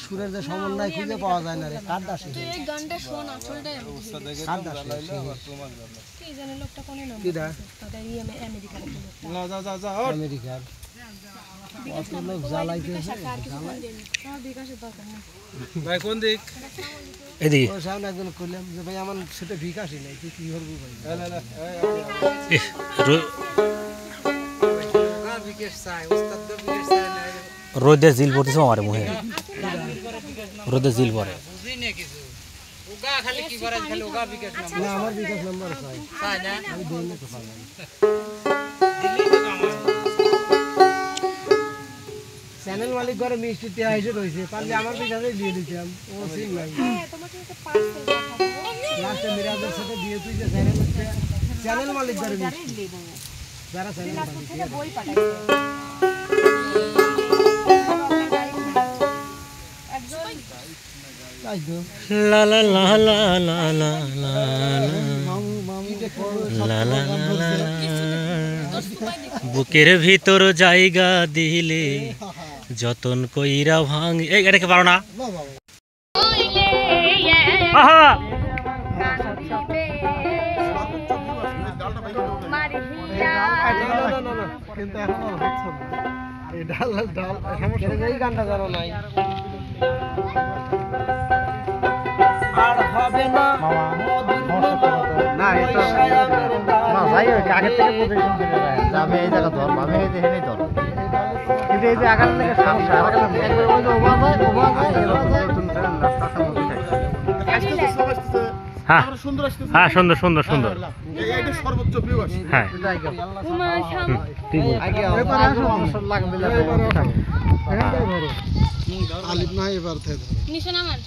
সুরের যে সমন্বয় খুঁজে পাওয়া যায় না রে কার দাসে এই গানটা শোন আসলটাই কার দাসে কি জানে লোকটা কোনে নাম কিডা তাদের আমেরিকার লোকটা না যা যা যা আমেরিকার কত লোক জ্বালাইতেছে আমার বিকাশের দরকার নেই ভাই কোন দিক এদিকে ওর সামনে একজন কইলাম যে ভাই আমার সেটা বিকাশই নাই তুই কি করবি ভাই রোদে জিল পড়তেছে আমার মুখে রোদে জিল পড়ে না আমার বিকাশ নাম্বার চাই আমি দেই না তো পারলাম চ্যানেল মালিক ঘরে মিষ্টি তে আইসে রইছে পারলে আমার বিকাশে দিয়ে দিতাম ও সিন নাই তোমাকে একটা পার্সেল পাঠাবো লাস্টে মিরাজের সাথে দিয়ে তুই যে চ্যানেল মালিক ঘরে মিষ্টি যারা চ্যানেল মালিক থেকে বই পাঠাইছে তাই তো লা লা লা লা লা লা লা মামু মামু লা লা লা বুকের ভিতর জায়গা দিলে যতন কইরা ভাঙ এই এটাকে পারো না আহা কিন্তু এখন আর হচ্ছে না এই ডাল ডাল সমস্যা এই গানটা জানো নাই আর হবে না না এটা না ভাই আগে থেকে পজিশন থেকে যায় আমি এই জায়গা ধর আমি এই যে হেনে ধর কিন্তু এই যে আগার থেকে সমস্যা আগার একবার ওই যে ওবা যায় নতুন ট্রেন রাস্তা মধ্যে আজকে তো সব আসছে হ্যাঁ সুন্দর আসছে হ্যাঁ সুন্দর সুন্দর সুন্দর এইটা সর্বোচ্চ ভিউ আসে হ্যাঁ ঠিক আগে মানুষ লাগবে আলিফ না এবার থেকে নিশান আমার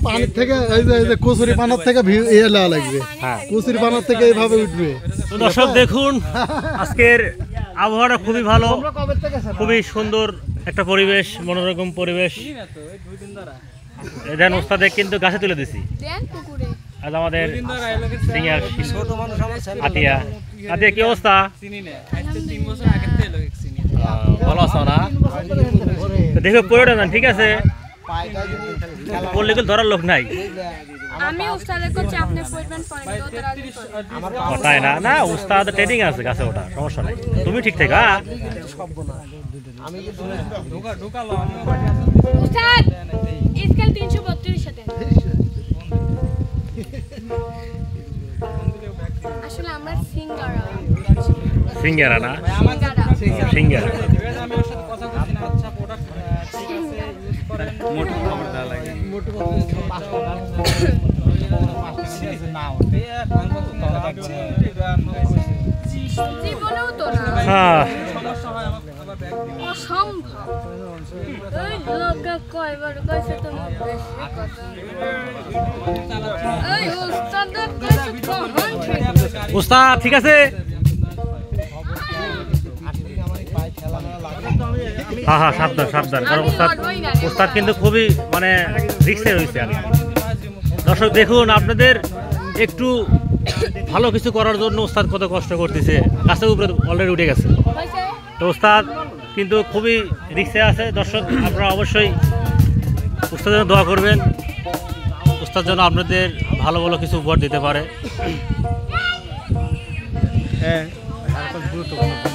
পানির থেকে এই যে কচুরি পানার থেকে ইয়ে লাগা লাগবে কচুরি পানার থেকে এইভাবে উঠবে তো দর্শক দেখুন আজকের আবহাওয়াটা খুবই ভালো খুবই সুন্দর একটা পরিবেশ মনোরম পরিবেশ এখানে ওস্তাদে কিন্তু গাছে তুলে দিছি দেন পুকুরে আজ আমাদের সিঙ্গার ছোট মানুষ আতিয়া আতিয়া কি অবস্থা চিনি না আজকে 3 বছর আগে থেকে লোক চিনি ভালো আছো না দেখো পড়ে না ঠিক আছে পড়লে কিন্তু ধরার লোক নাই আমি উস্তাদের কাছে আপনি পয়েন্টমেন্ট পয়েন্ট দাও তার আগে আমার কথাই না না উস্তাদ ট্রেনিং আছে গাছে ওটা সমস্যা নাই তুমি ঠিক থেকে হ্যাঁ আমি কি ঢোকালো উস্তাদ স্কেল 332 সাথে আসলে আমরা সিঙ্গারা না সিঙ্গারা আমি ওর সাথে কথা বলছি না আচ্ছা প্রোডাক্ট ঠিক আছে ইউজ করেন মোটর খবর দেওয়া লাগে মোটর জীবনেও তো না হ্যাঁ সমস্যা হয় আমার আবার ব্যাগ অসম্ভব এই লোকটা কয়বার কইছে তুমি বেশি কথা এই উস্তাদের কাছে কখন ঠিক উস্তাদ ঠিক আছে হ্যাঁ হ্যাঁ সাবধান সাবধান কারণ উস্তাদ কিন্তু খুবই মানে রিস্কে রয়েছে আর দর্শক দেখুন আপনাদের একটু ভালো কিছু করার জন্য উস্তাদ কত কষ্ট করতেছে গাছের উপরে অলরেডি উঠে গেছে তো উস্তাদ কিন্তু খুবই রিস্কে আছে দর্শক আপনারা অবশ্যই উস্তাদের জন্য দোয়া করবেন উস্তাদ যেন আপনাদের ভালো ভালো কিছু উপহার দিতে পারে হ্যাঁ গুরুত্বপূর্ণ